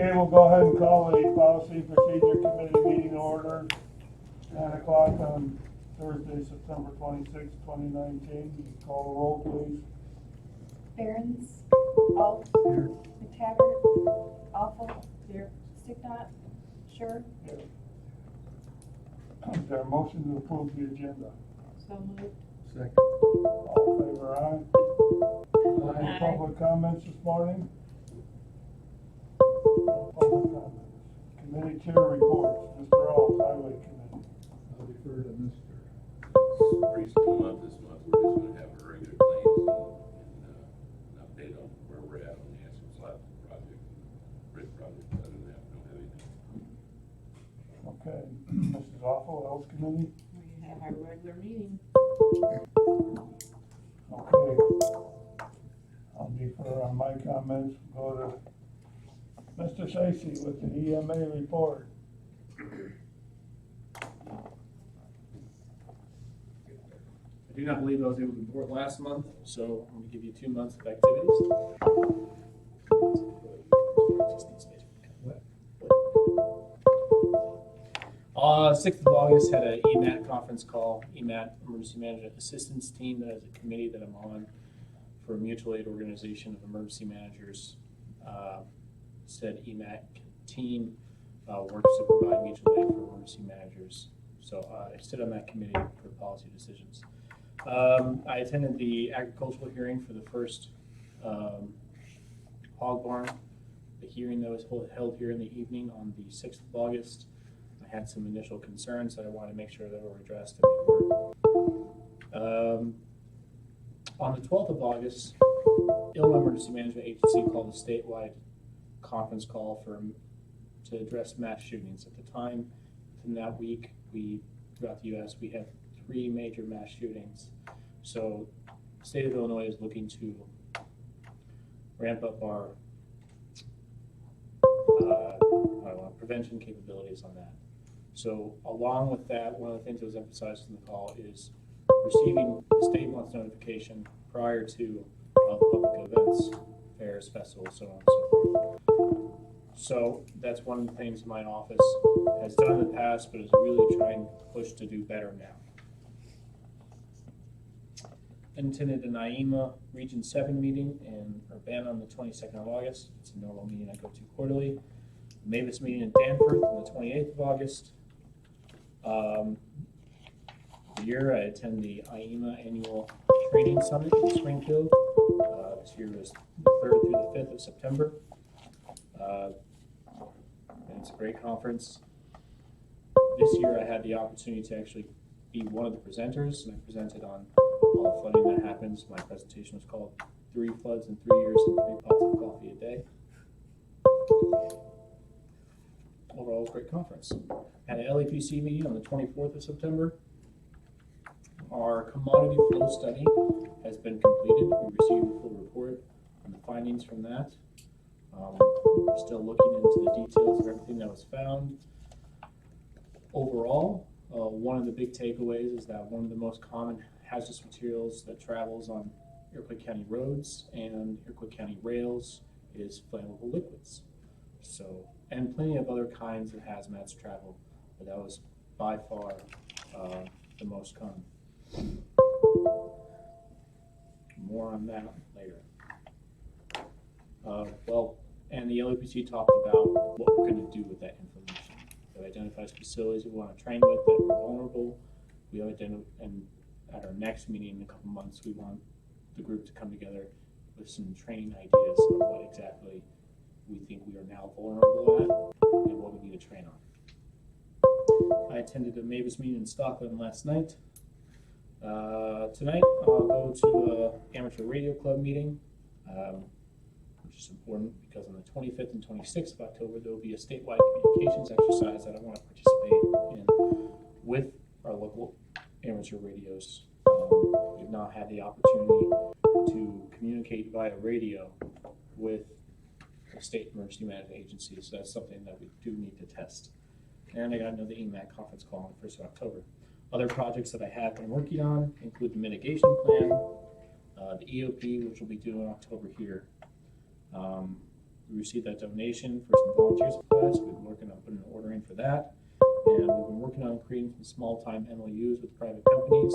Okay, we'll go ahead and call the Policy and Procedure Committee meeting to order. 9 o'clock on Thursday, September 26, 2019. Call the roll, please. Behrens, Alt, McTaggart, Awful, here, Sticknot, Sure. Is there a motion to approve the agenda? So moved. Second. All in favor, aye? Any Aye. public comments this morning? No public comments. Committee chair reports. Mr. Alt, Highway Committee. I'll defer to Mr. Priest come up this month, we're just gonna have a regular claims and an update on where we're at on the Aspen Slab project, bridge project. Other than that, we don't have anything. Okay. Mrs. Awful, Health Committee. We have our regular meeting. Okay. I'll defer on my comments. Go to Mr. Stacy with the EMA report. I do not believe I was able to report last month, so I'm going to give you 2 months of activities. 6th of August had an EMAT conference call, EMAT Emergency Management Assistance Team. That is a committee that I'm on for a mutual aid organization of emergency managers. Said EMAT team works to provide mutual aid for emergency managers. So I sit on that committee for policy decisions. I attended the agricultural hearing for the first hog barn, the hearing that was held here in the evening on the 6th of August. I had some initial concerns that I wanted to make sure that were addressed. And they were. On the 12th of August, Illinois Emergency Management Agency called a statewide conference call to address mass shootings. At the time, in that week, throughout the U.S., we had 3 major mass shootings. So the state of Illinois is looking to ramp up our prevention capabilities on that. So along with that, one of the things that was emphasized in the call is receiving the state wants notification prior to public events, fairs, festivals, so on and so forth. So that's one of the things my office has done in the past, but is really trying to push to do better now. Attended an IEMA Region 7 meeting in Urbana on the 22nd of August. It's a normal meeting I go to quarterly. Mavis meeting in Danforth on the 28th of August. The year I attend the IEMA annual training summit in Springfield. This year was the 3rd through the 5th of September. And it's a great conference. This year I had the opportunity to actually be one of the presenters, and I presented on all the flooding that happens. My presentation was called 3 Floods in 3 Years and 3 Pots of Coffee a Day. Overall, great conference. At an LAPC meeting on the 24th of September. Our commodity flow study has been completed. We received a full report on the findings from that. We're still looking into the details of everything that was found. Overall, one of the big takeaways is that one of the most common hazardous materials that travels on Iroquois County roads and Iroquois County rails is flammable liquids. So, and plenty of other kinds of hazmats travel, but that was by far the most common. More on that later. And the LAPC talked about what we're going to do with that information. It identifies facilities we want to train with that are vulnerable. We have identified, and at our next meeting in a couple months, we want the group to come together with some training ideas of what exactly we think we are now vulnerable at and what we need to train on. I attended a Mavis meeting in Stockholm last night. Tonight I'll go to an amateur radio club meeting, which is important because on the 25th and 26th of October there will be a statewide communications exercise that I want to participate in with our local amateur radios. We've not had the opportunity to communicate via radio with the state emergency management agency, so that's something that we do need to test. And I got another EMAT conference call on the 1st of October. Other projects that I have been working on include the mitigation plan, the EOP, which will be due in October here, We received that donation for some volunteer supplies. We've been working on putting an order in for that. And we've been working on creating some small-time MOUs with private companies,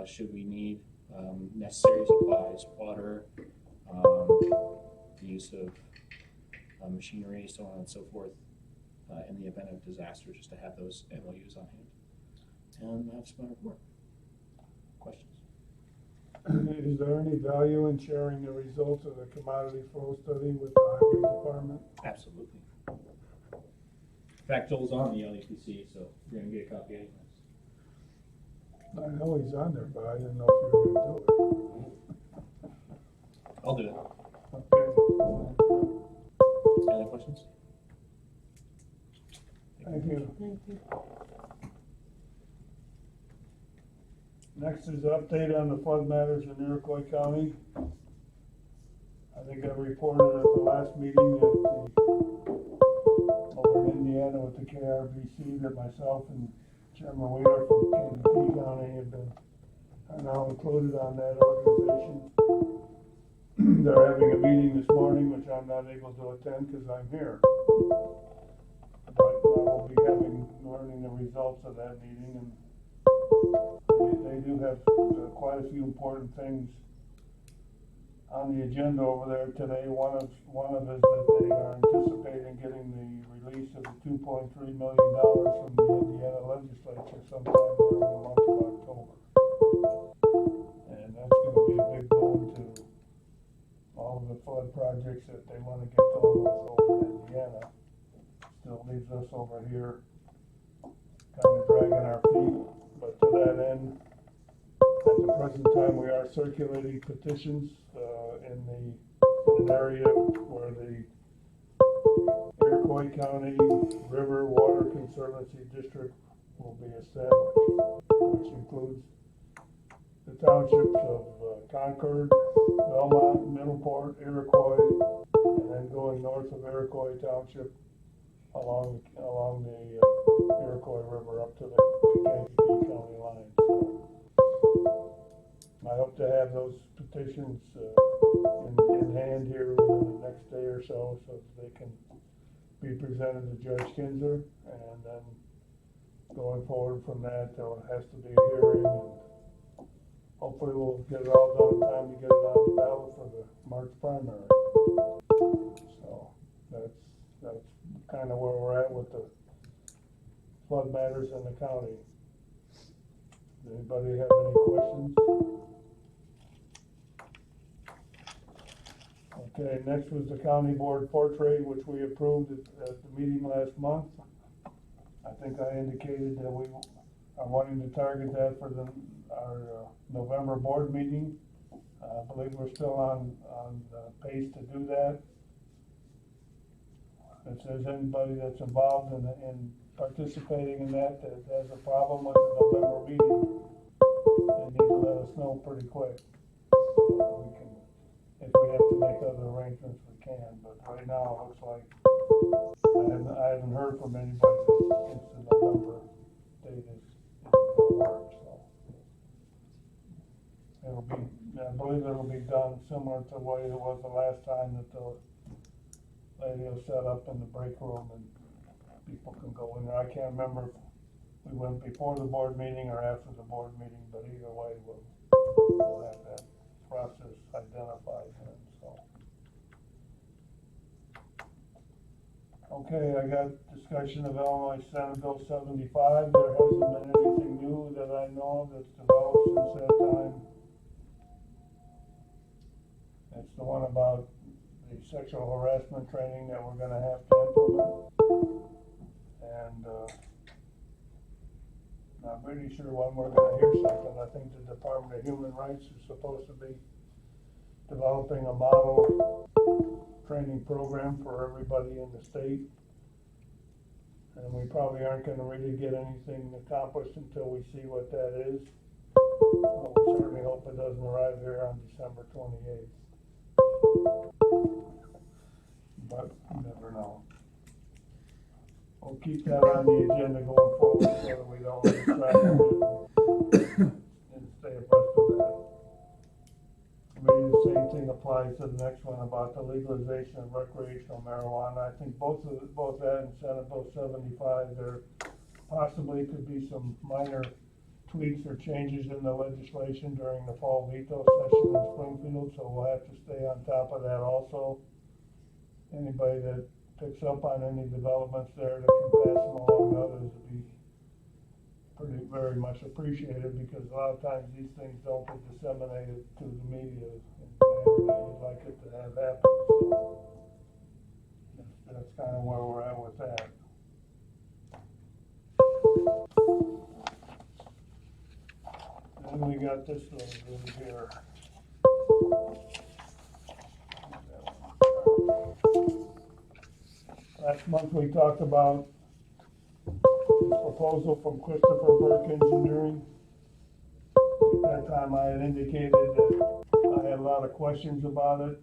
should we need necessary supplies, water, the use of machinery, so on and so forth, in the event of disaster, just to have those MOUs on hand. And that's my report. Questions? Is there any value in sharing the results of the commodity flow study with the highway department? Absolutely. In fact, Joel's on the LEPC, so you're gonna get a copy anyways. I know he's on there, but I didn't know if you were gonna do it. I'll do it. Okay. Any other questions? Thank you. Thank you. Next is update on the flood matters in Iroquois County. I think I reported at the last meeting that over in Indiana with the KRBC that myself and Chairman Wheeler from Kansas County are now included on that organization. They're having a meeting this morning, which I'm not able to attend because I'm here. But I will be learning the results of that meeting, and they do have quite a few important things on the agenda over there today. One of is that they are anticipating getting the release of the $2.3 million from the Indiana legislature sometime during the month of October. And that's going to be a big boon to all of the flood projects that they want to get going with over in Indiana. Still leaves us over here kind of dragging our feet. But to that end, at the present time, we are circulating petitions in an area where the Iroquois County River Water Conservancy District will be established, which includes the townships of Concord, Belmont, Middleport, Iroquois, and then going north of Iroquois Township along the Iroquois River up to the Kankakee County line. So I hope to have those petitions in hand here within the next day or so that they can be presented to Judge Kinzer, and then going forward from that, there has to be a hearing, and hopefully we'll get it all done in time to get it on the ballot for the March primary. So that's kind of where we're at with the flood matters in the county. Does anybody have any questions? Okay, next was the county board portrait, which we approved at the meeting last month. I think I indicated that we are wanting to target that for our November board meeting. I believe we're still on pace to do that. If there's anybody that's involved in participating in that has a problem with the November meeting, they need to let us know pretty quick. We can, if we have to make other arrangements, we can. But right now, it looks like I haven't heard from anybody that thinks the November date is going to work. So I believe it'll be done similar to the way it was the last time, that the lady will set up in the break room and people can go in there. I can't remember if we went before the board meeting or after the board meeting, but either way, we'll have that process identified then. So, okay, I got discussion of Illinois Senate Bill 75. There hasn't been anything new that I know that's developed since that time. It's the one about the sexual harassment training that we're going to have to implement. And I'm pretty sure when we're going to hear something. I think the Department of Human Rights is supposed to be developing a model training program for everybody in the state. And we probably aren't going to really get anything accomplished until we see what that is. But we certainly hope it doesn't arrive here on December 28th. But you never know. We'll keep that on the agenda going forward so that we don't lose track of it and stay abreast of that. maybe the same thing applies to the next one about the legalization of recreational marijuana. I think both that and Senate Bill 75, there possibly could be some minor tweaks or changes in the legislation during the fall veto session in Springfield, so we'll have to stay on top of that also. Anybody that picks up on any developments there that can pass them along to others would be very much appreciated, because a lot of times these things don't get disseminated to the media in the manner that you'd like it to have happen. So that's kind of where we're at with that. Then we got this little thing here. Last month we talked about this proposal from Christopher Burke Engineering. At that time I had indicated that I had a lot of questions about it.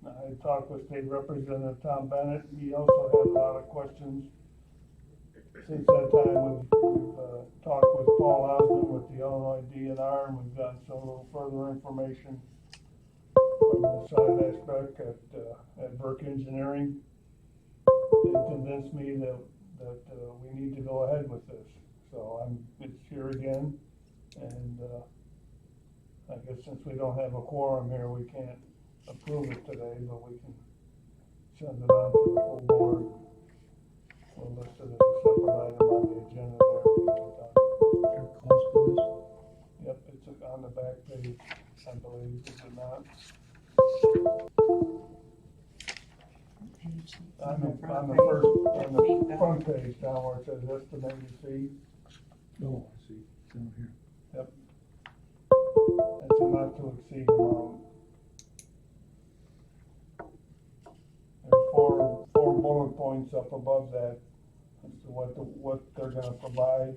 I had talked with State Representative Tom Bennett. He also had a lot of questions. Since that time, we've talked with Paul Osmond with the Illinois DNR, and we've gotten some little further information from the side aspect at Burke Engineering. They convinced me that we need to go ahead with this. So it's here again, and I guess since we don't have a quorum here, we can't approve it today, but we can send it on to the full board. We'll list it as a separate item on the agenda there. Cost of this? Yep, it's on the back page, I believe, is it not? On the front page, down where it says estimated fee. Oh, I see, down here. Yep. It's a not to exceed amount. There's four bullet points up above that as to what they're gonna provide.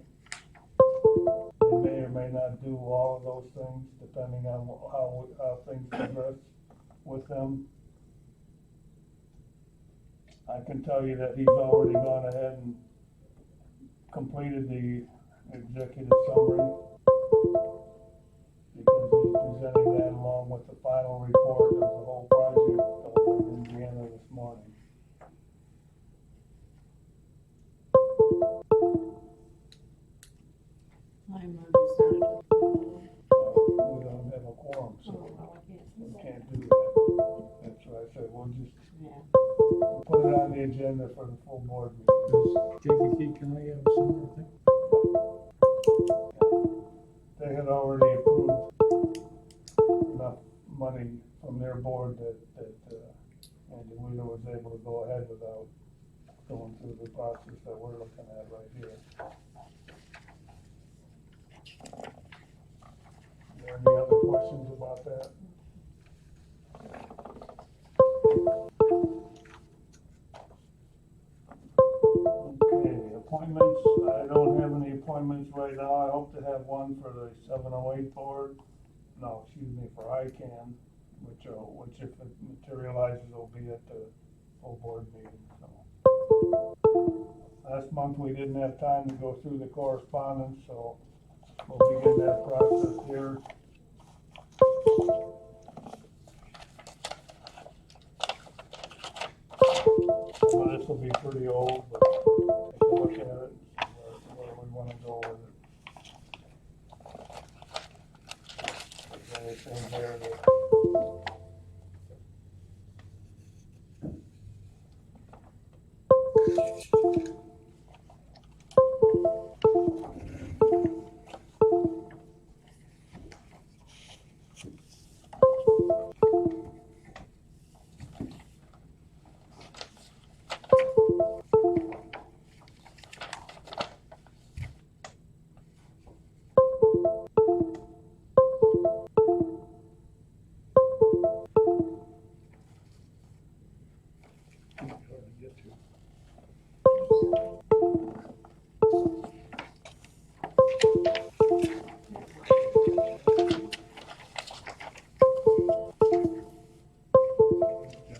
They may or may not do all of those things, depending on how things progress with them. I can tell you that he's already gone ahead and completed the executive summary, because he's presenting that along with the final report of the whole project over in Indiana this morning. I moved to Senate. We don't have a quorum, so we can't do that. That's why I said, we'll just put it on the agenda for the full board meeting. Does Kankakee County have a similar thing? They had already approved enough money from their board that Andy Wheeler was able to go ahead without going through the process that we're looking at right here. Are there any other questions about that? Okay, appointments. I don't have any appointments right now. I hope to have one for the 708 board. No, excuse me, for ICANN, which if it materializes will be at the full board meeting. So last month we didn't have time to go through the correspondence, so we'll begin that process here. Well, this will be pretty old, but take a look at it and see where we want to go with it. If there's anything there that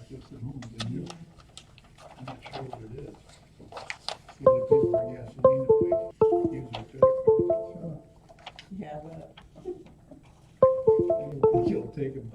Just at home, then you, I'm not sure what it is. So the people are gasoline if we use a credit card. Yeah, but I don't think you'll take them.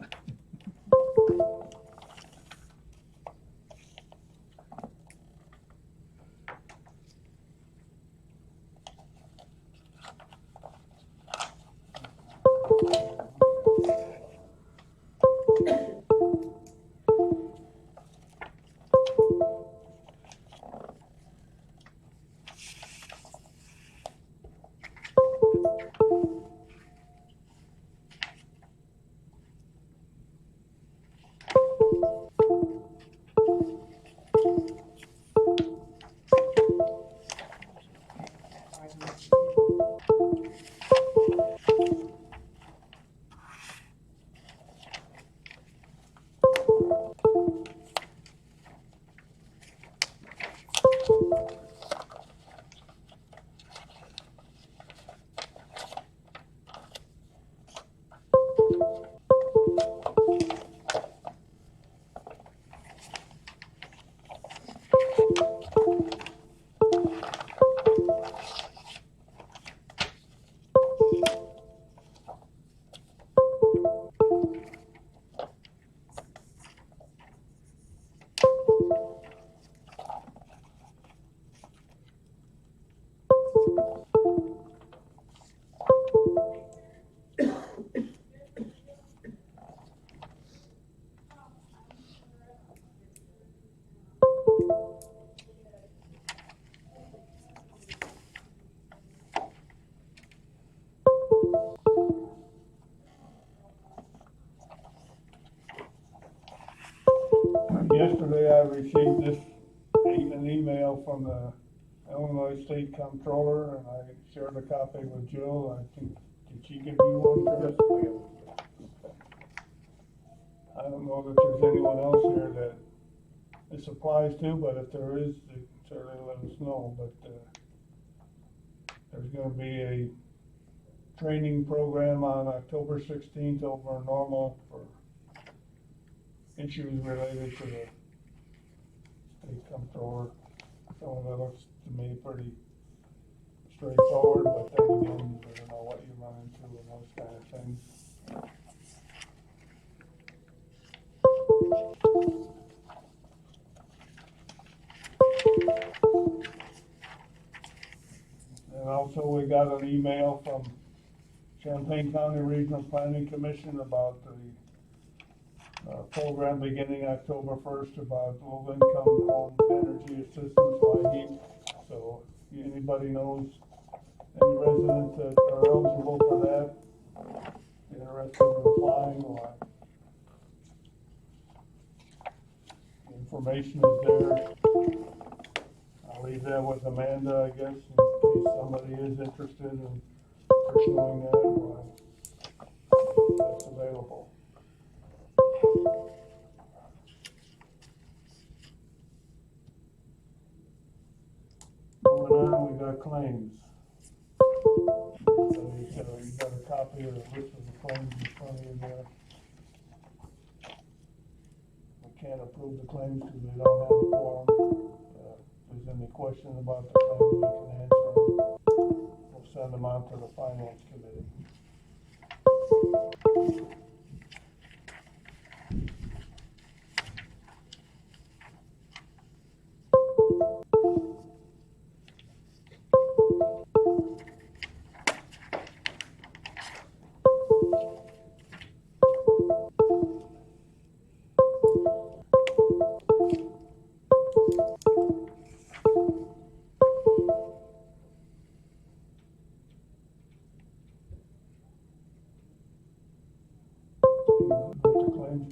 yesterday I received an email from the Illinois State Comptroller, and I shared a copy with Jill. I think, did she give you one, Chris? I don't know that there's anyone else here that this applies to, but if there is, certainly let us know. But there's gonna be a training program on October 16th over in Normal for issues related to the state comptroller. Some of it looks to me pretty straightforward, but then again, you never know what you run into and those kind of things. And also we got an email from Champaign County Regional Planning Commission about the program beginning October 1st about low-income home energy assistance by heat. So if anybody knows any residents that are eligible for that, interested in applying, or the information is there. I'll leave that with Amanda, I guess, in case somebody is interested in pursuing that, or that's available. Moving on, we got claims. So you got a copy of the list of the claims in front of you there. We can't approve the claims because we don't have a quorum. If there's any question about the claims, we can answer them. We'll send them out to the finance committee.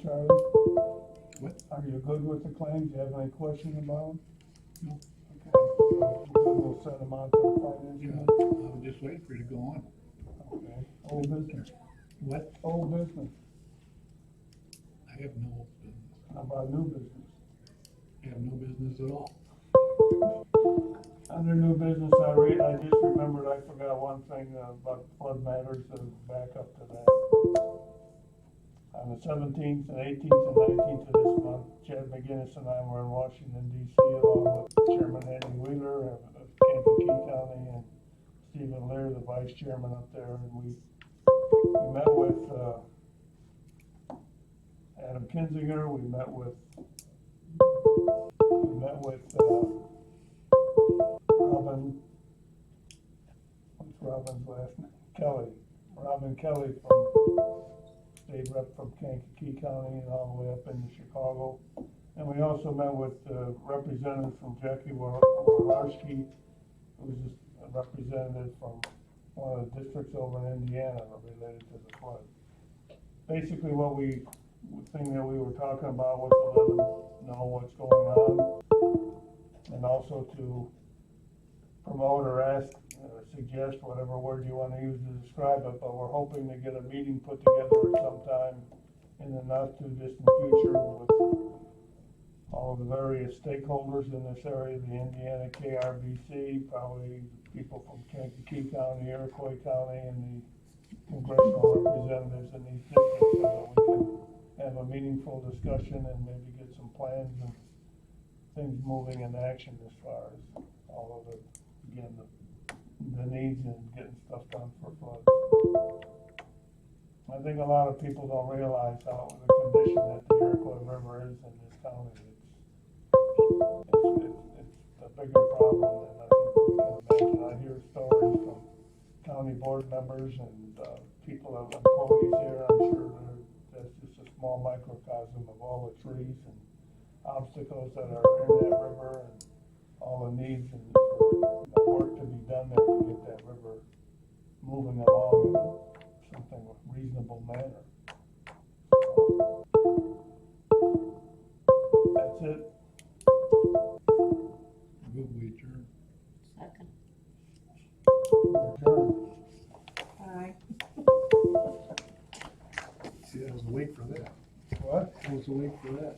Charlie? What? Are you good with the claims? Do you have any question about them? No. Okay, so we'll send them out to the finance Yeah, committee. I was just waiting for you to go on. Okay, old business. What? Old business. I have no business. How about new business? I have no business at all. Under new business, I just remembered I forgot one thing about flood matters, back up to that. On the 17th and 18th and 19th of this month, Chad McGinnis and I were in Washington D.C. along with Chairman Andy Wheeler of Kankakee County and Stephen Lear, the vice chairman up there, and we met with Adam Kinzinger. We met with Robin. What's Robin's last name? Kelly. Robin Kelly from state rep from Kankakee County and all the way up into Chicago. And we also met with representatives from Jackie Walarski, who's a representative from one of the districts over in Indiana related to the flood. Basically the thing that we were talking about was to let them know what's going on, and also to promote or ask, suggest whatever word you want to use to describe it, but we're hoping to get a meeting put together at some time in the not too distant future with all of the various stakeholders in this area, the Indiana KRBC, probably people from Kankakee County, Iroquois County, and the congressional representatives in these districts, so that we can have a meaningful discussion and maybe get some plans and things moving in action as far as all of the, again, the needs and getting stuff done for floods. I think a lot of people don't realize how the condition that the Iroquois River is in this county. It's a bigger problem than I think we can imagine. I hear stories from county board members and people that have employees here. I'm sure that's just a small microcosm of all the trees and obstacles that are in that river and all the needs and work to be done there to get that river moving along in something reasonable manner. That's That's it. Move we adjourn. Second. Adjourned. Aye. See, I was awake for that. What? I was awake for that.